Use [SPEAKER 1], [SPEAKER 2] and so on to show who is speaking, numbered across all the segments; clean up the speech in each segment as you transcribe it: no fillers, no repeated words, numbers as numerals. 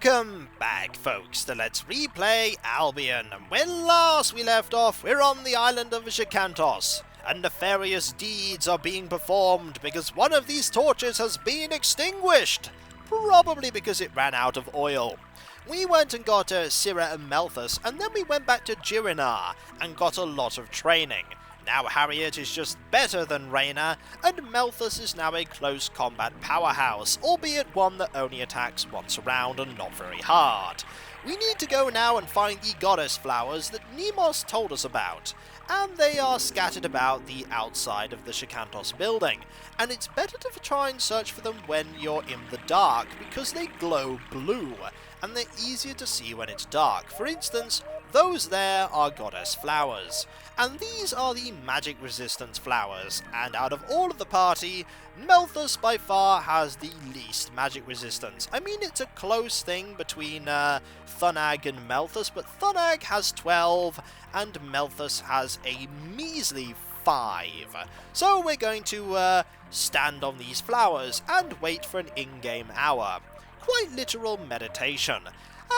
[SPEAKER 1] Welcome back, folks, to Let's Replay Albion. And when last we left off, we're on the island of Dji Cantos, and nefarious deeds are being performed because one of these torches has been extinguished, probably because it ran out of oil. We went and got Syrah and Melthus, and then we went back to Girinar and got a lot of training. Now Harriet is just better than Reyna, and Melthus is now a close combat powerhouse, albeit one that only attacks once a round and not very hard. We need to go now and find the goddess flowers that Nemos told us about, and they are scattered about the outside of the Dji Cantos building, and it's better to try and search for them when you're in the dark, because they glow blue, and they're easier to see when it's dark. For instance, those there are goddess flowers, and these are the magic resistance flowers, and out of all of the party, Melthus by far has the least magic resistance. I mean, it's a close thing between Thunag and Melthus, but Thunag has 12 and Melthus has a measly 5. So we're going to stand on these flowers and wait for an in-game hour. Quite literal meditation.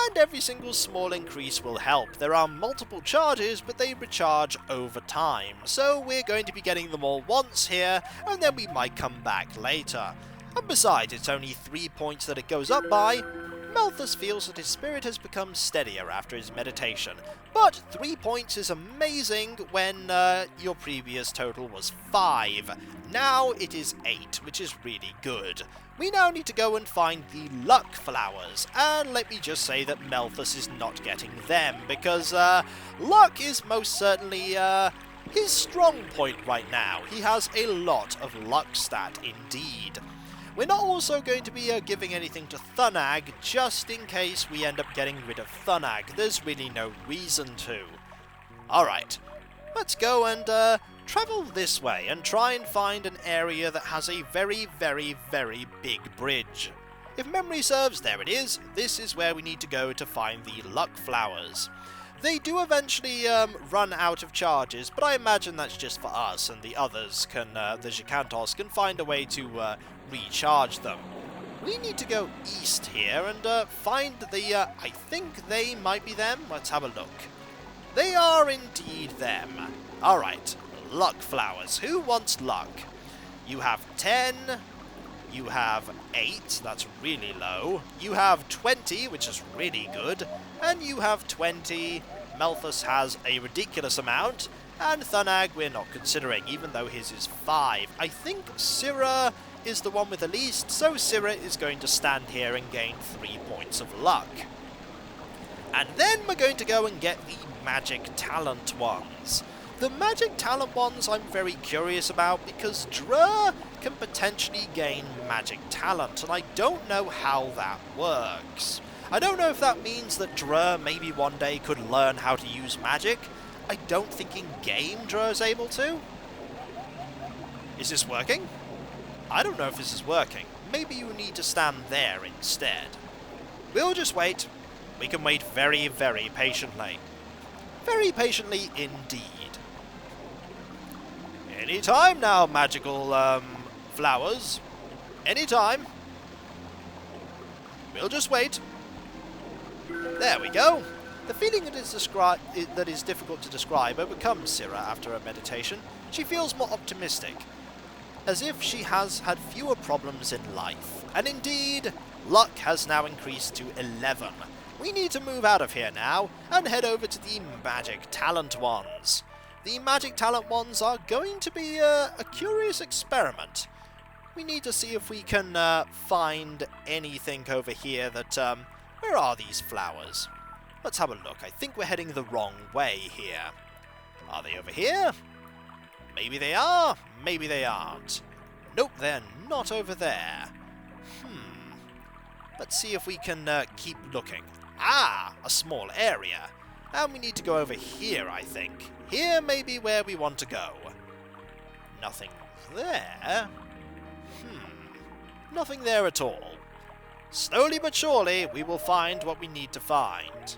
[SPEAKER 1] And every single small increase will help. There are multiple charges, but they recharge over time, so we're going to be getting them all once here, and then we might come back later. And besides, it's only 3 points that it goes up by. Melthus feels that his spirit has become steadier after his meditation, but 3 points is amazing when your previous total was 5. Now it is 8, which is really good. We now need to go and find the luck flowers, and let me just say that Melthus is not getting them, because luck is most certainly his strong point right now. He has a lot of luck stat indeed. We're not also going to be giving anything to Thunag, just in case we end up getting rid of Thunag. There's really no reason to. Alright, let's go and travel this way and try and find an area that has a very, very, very big bridge. If memory serves, there it is. This is where we need to go to find the luck flowers. They do eventually run out of charges, but I imagine that's just for us, and the others can, the Dji Cantos, can find a way to recharge them. We need to go east here and find the, I think they might be them. Let's have a look. They are indeed them. Alright, luck flowers. Who wants luck? You have 10, you have 8, that's really low, you have 20, which is really good, and you have 20. Melthus has a ridiculous amount, and Thunag we're not considering, even though his is 5. I think Syrah is the one with the least, so Syrah is going to stand here and gain 3 points of luck. And then we're going to go and get the magic talent ones. The magic talent ones I'm very curious about, because Dra can potentially gain magic talent, and I don't know how that works. I don't know if that means that Dra maybe one day could learn how to use magic. I don't think in-game Dra is able to. Is this working? I don't know if this is working. Maybe you need to stand there instead. We'll just wait. We can wait very, very patiently. Very patiently indeed. Any time now, magical flowers. Any time. We'll just wait. There we go. The feeling that is difficult to describe overcomes Syrah after her meditation. She feels more optimistic, as if she has had fewer problems in life. And indeed, luck has now increased to 11. We need to move out of here now and head over to the magic talent ones. The magic talent ones are going to be a curious experiment. We need to see if we can find anything over here that... where are these flowers? Let's have a look. I think we're heading the wrong way here. Are they over here? Maybe they are, maybe they aren't. Nope, they're not over there. Let's see if we can keep looking. Ah, a small area. And we need to go over here, I think. Here may be where we want to go. Nothing there. Nothing there at all. Slowly but surely, we will find what we need to find.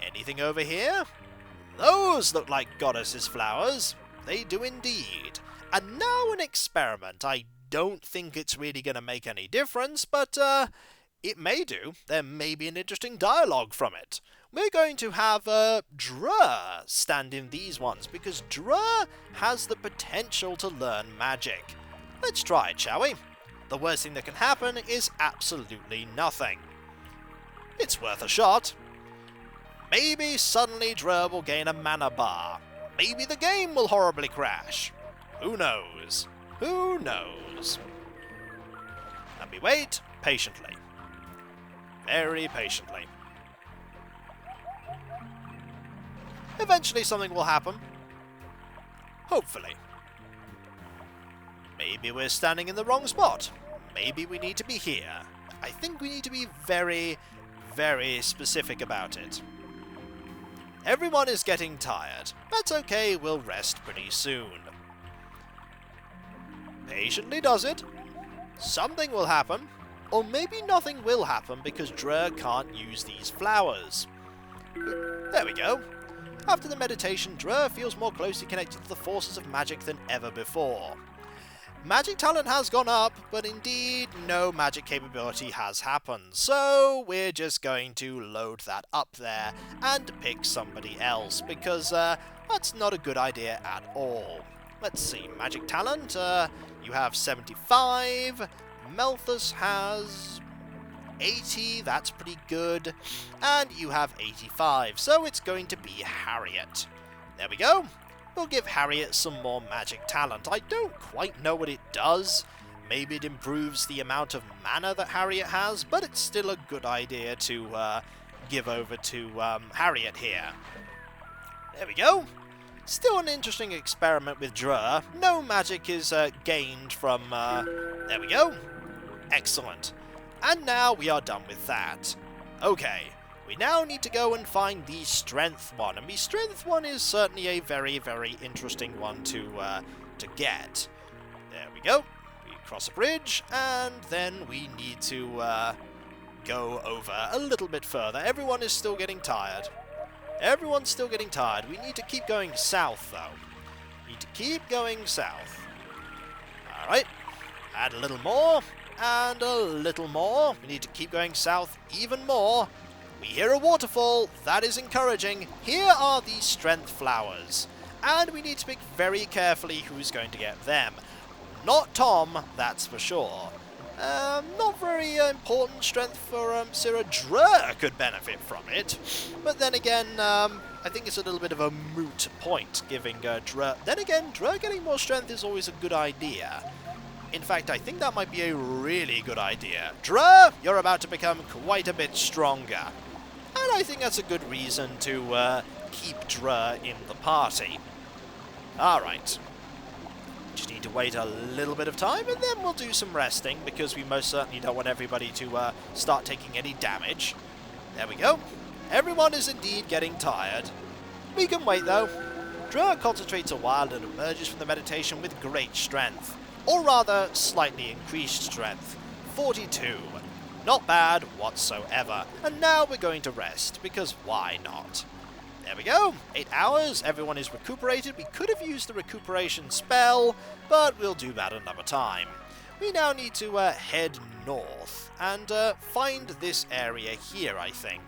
[SPEAKER 1] Anything over here? Those look like goddesses' flowers. They do indeed. And now an experiment. I don't think it's really going to make any difference, but It may do. There may be an interesting dialogue from it. We're going to have Dra stand in these ones, because Dra has the potential to learn magic. Let's try it, shall we? The worst thing that can happen is absolutely nothing. It's worth a shot. Maybe suddenly Dra will gain a mana bar. Maybe the game will horribly crash. Who knows? Who knows? And we wait patiently. Very patiently. Eventually something will happen. Hopefully. Maybe we're standing in the wrong spot. Maybe we need to be here. I think we need to be very, very specific about it. Everyone is getting tired. That's okay, we'll rest pretty soon. Patiently does it. Something will happen. Or maybe nothing will happen because Dra can't use these flowers. There we go. After the meditation, Dra feels more closely connected to the forces of magic than ever before. Magic talent has gone up, but indeed no magic capability has happened, so we're just going to load that up there and pick somebody else, because that's not a good idea at all. Let's see, magic talent, you have 75, Malthus has 80, that's pretty good, and you have 85, so it's going to be Harriet. There we go. We'll give Harriet some more magic talent. I don't quite know what it does. Maybe it improves the amount of mana that Harriet has, but it's still a good idea to give over to Harriet here. There we go. Still an interesting experiment with Dra. No magic is gained from... there we go. Excellent. And now we are done with that. Okay. We now need to go and find the strength one, and the strength one is certainly a very, very interesting one to get. There we go. We cross a bridge, and then we need to go over a little bit further. Everyone is still getting tired. Everyone's still getting tired. We need to keep going south, though. Need to keep going south. Alright. Add a little more, and a little more. We need to keep going south even more. We hear a waterfall. That is encouraging. Here are the strength flowers. And we need to pick very carefully who's going to get them. Not Tom, that's for sure. Not very important strength for Syrah. Dra could benefit from it. But then again, I think it's a little bit of a moot point giving Dra. Then again, Dra getting more strength is always a good idea. In fact, I think that might be a really good idea. Dra, you're about to become quite a bit stronger. And I think that's a good reason to keep Dra in the party. Alright. Just need to wait a little bit of time, and then we'll do some resting, because we most certainly don't want everybody to start taking any damage. There we go. Everyone is indeed getting tired. We can wait, though. Dra concentrates a while and emerges from the meditation with great strength. Or rather, slightly increased strength. 42. Not bad whatsoever. And now we're going to rest, because why not? There we go. 8 hours. Everyone is recuperated. We could have used the recuperation spell, but we'll do that another time. We now need to head north and find this area here, I think.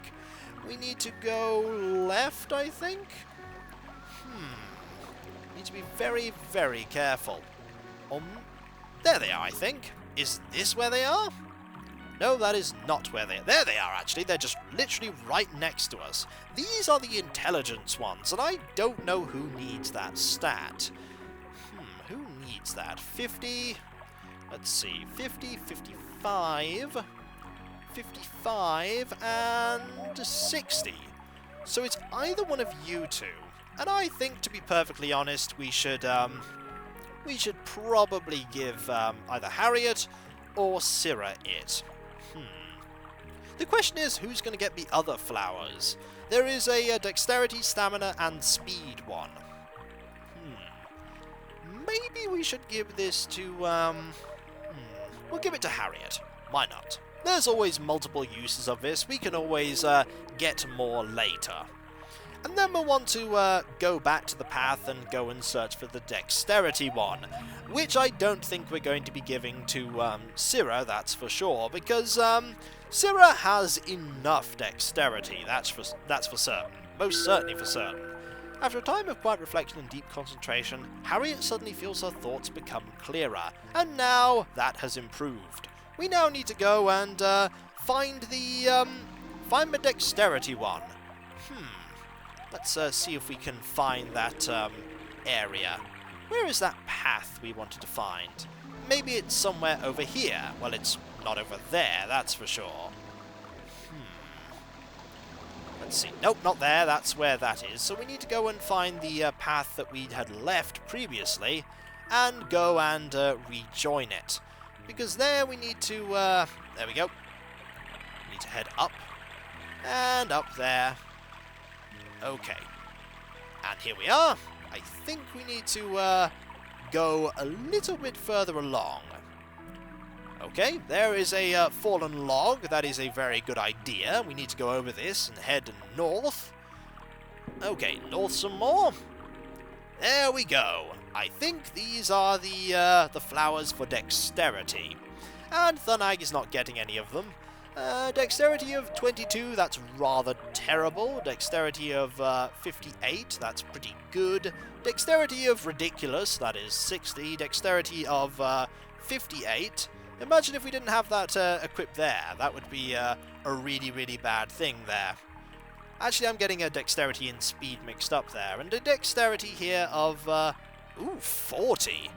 [SPEAKER 1] We need to go left, I think? Need to be very, very careful. There they are, I think. Is this where they are? No, that is not where they are. There they are, actually. They're just literally right next to us. These are the intelligence ones, and I don't know who needs that stat. Who needs that? 50... Let's see. 50, 55... 55, and 60. So it's either one of you two. And I think, to be perfectly honest, we should probably give either Harriet or Syrah it. The question is, who's going to get the other flowers? There is a dexterity, stamina, and speed one. Maybe we should give this to, we'll give it to Harriet. Why not? There's always multiple uses of this. We can always get more later. And then we'll want to go back to the path and go and search for the dexterity one, which I don't think we're going to be giving to Syrah, that's for sure, because Syrah has enough dexterity, that's for certain, most certainly for certain. After a time of quiet reflection and deep concentration, Harriet suddenly feels her thoughts become clearer, and now that has improved. We now need to go and find the dexterity one. Let's see if we can find that area. Where is that path we wanted to find? Maybe it's somewhere over here. Well, it's not over there, that's for sure. Let's see. Nope, not there. That's where that is. So we need to go and find the path that we had left previously and go and rejoin it. Because there we need to... there we go. We need to head up. And up there. Okay. And here we are. I think we need to go a little bit further along. Okay, there is a fallen log. That is a very good idea. We need to go over this and head north. Okay, north some more. There we go. I think these are the flowers for dexterity. And Thunag is not getting any of them. Dexterity of 22, that's rather terrible. Dexterity of 58, that's pretty good. Dexterity of ridiculous, that is 60. Dexterity of 58. Imagine if we didn't have that equipped there. That would be a really, really bad thing there. Actually, I'm getting a dexterity and speed mixed up there. And a dexterity here of, 40.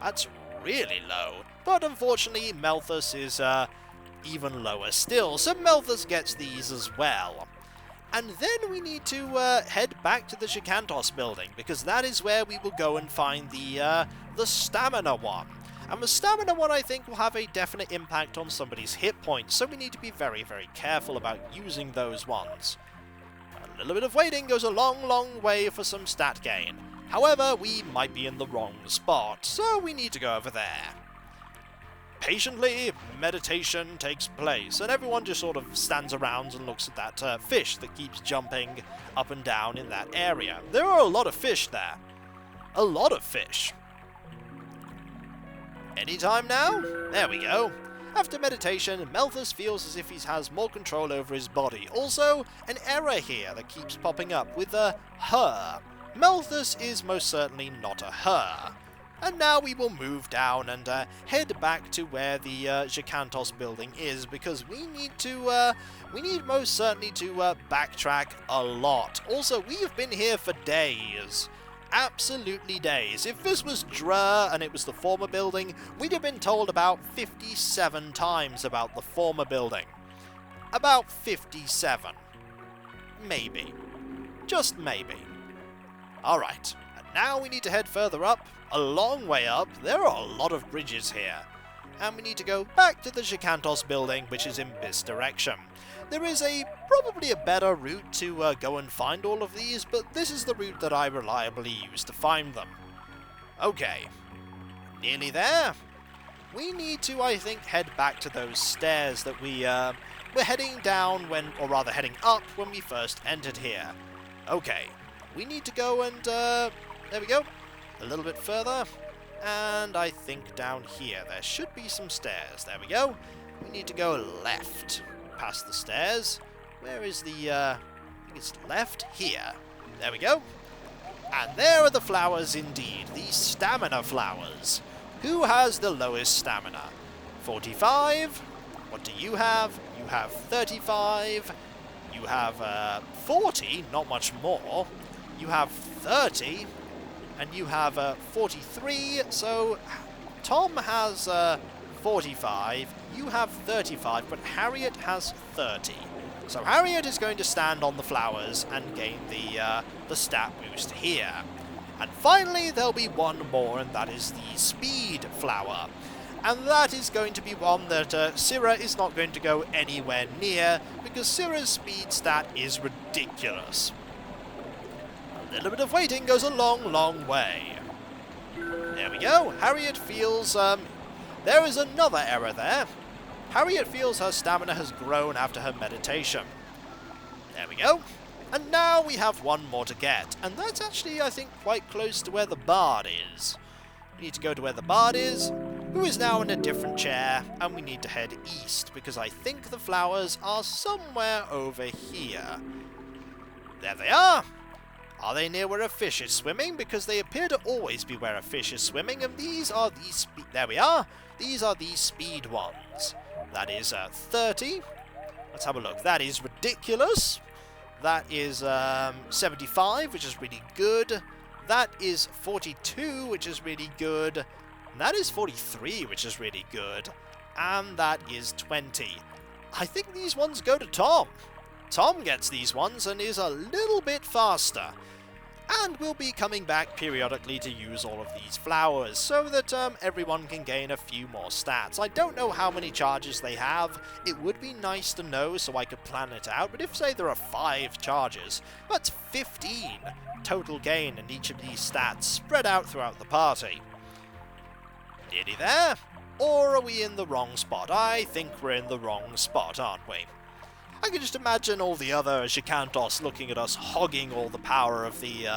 [SPEAKER 1] That's really low. But unfortunately, Malthus is even lower still, so Malthus gets these as well. And then we need to head back to the Dji Cantos building, because that is where we will go and find the stamina one. And the stamina one, I think, will have a definite impact on somebody's hit points, so we need to be very, very careful about using those ones. A little bit of waiting goes a long, long way for some stat gain. However, we might be in the wrong spot, so we need to go over there. Patiently, meditation takes place, and everyone just sort of stands around and looks at that fish that keeps jumping up and down in that area. There are a lot of fish there. A lot of fish. Anytime now? There we go. After meditation, Malthus feels as if he has more control over his body. Also, an error here that keeps popping up with a her. Malthus is most certainly not a her. And now we will move down and head back to where the Dji Cantos building is, because we need most certainly to backtrack a lot. Also, we have been here for days. Absolutely days. If this was Dra and it was the former building, we'd have been told about 57 times about the former building. About 57. Maybe. Just maybe. Alright, and now we need to head further up. A long way up. There are a lot of bridges here. And we need to go back to the Dji Cantos building, which is in this direction. There is probably a better route to go and find all of these, but this is the route that I reliably use to find them. Okay. Nearly there. We need to, I think, head back to those stairs that we were heading down or rather heading up when we first entered here. Okay. We need to go and, there we go. A little bit further, and I think down here there should be some stairs. There we go. We need to go left past the stairs. Where is the, I think it's left here. There we go. And there are the flowers indeed, the stamina flowers. Who has the lowest stamina? 45. What do you have? You have 35. You have 40, not much more. You have 30. And you have 43, so Tom has 45, you have 35, but Harriet has 30. So Harriet is going to stand on the flowers and gain the stat boost here. And finally, there'll be one more, and that is the speed flower. And that is going to be one that Syrah is not going to go anywhere near, because Syrah's speed stat is ridiculous. A little bit of waiting goes a long, long way. There we go. Harriet feels... there is another error there. Harriet feels her stamina has grown after her meditation. There we go. And now we have one more to get, and that's actually, I think, quite close to where the bard is. We need to go to where the bard is, who is now in a different chair, and we need to head east, because I think the flowers are somewhere over here. There they are! Are they near where a fish is swimming? Because they appear to always be where a fish is swimming, and these are the there we are! These are the speed ones. That is 30. Let's have a look. That is ridiculous. That is 75, which is really good. That is 42, which is really good. And that is 43, which is really good. And that is 20. I think these ones go to Tom. Tom gets these ones and is a little bit faster. And we'll be coming back periodically to use all of these flowers, so that everyone can gain a few more stats. I don't know how many charges they have. It would be nice to know so I could plan it out, but if, say, there are 5 charges, that's 15 total gain in each of these stats, spread out throughout the party. Nearly there? Or are we in the wrong spot? I think we're in the wrong spot, aren't we? I can just imagine all the other Dji Cantos looking at us hogging all the power of the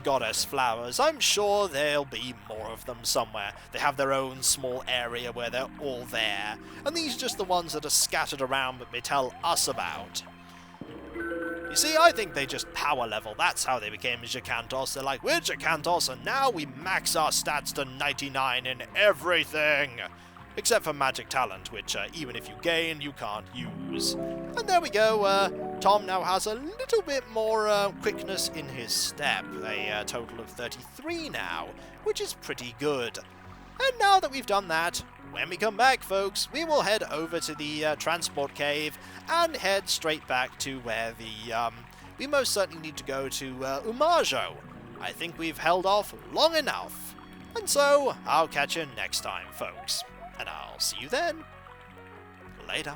[SPEAKER 1] goddess flowers. I'm sure there'll be more of them somewhere. They have their own small area where they're all there. And these are just the ones that are scattered around but they tell us about. You see, I think they just power level. That's how they became Dji Cantos. They're like, we're Dji Cantos, and now we max our stats to 99 in everything. Except for magic talent, which even if you gain, you can't use. And there we go, Tom now has a little bit more quickness in his step, a total of 33 now, which is pretty good. And now that we've done that, when we come back, folks, we will head over to the transport cave and head straight back to where we most certainly need to go to Umajo. I think we've held off long enough. And so, I'll catch you next time, folks. And I'll see you then. Later.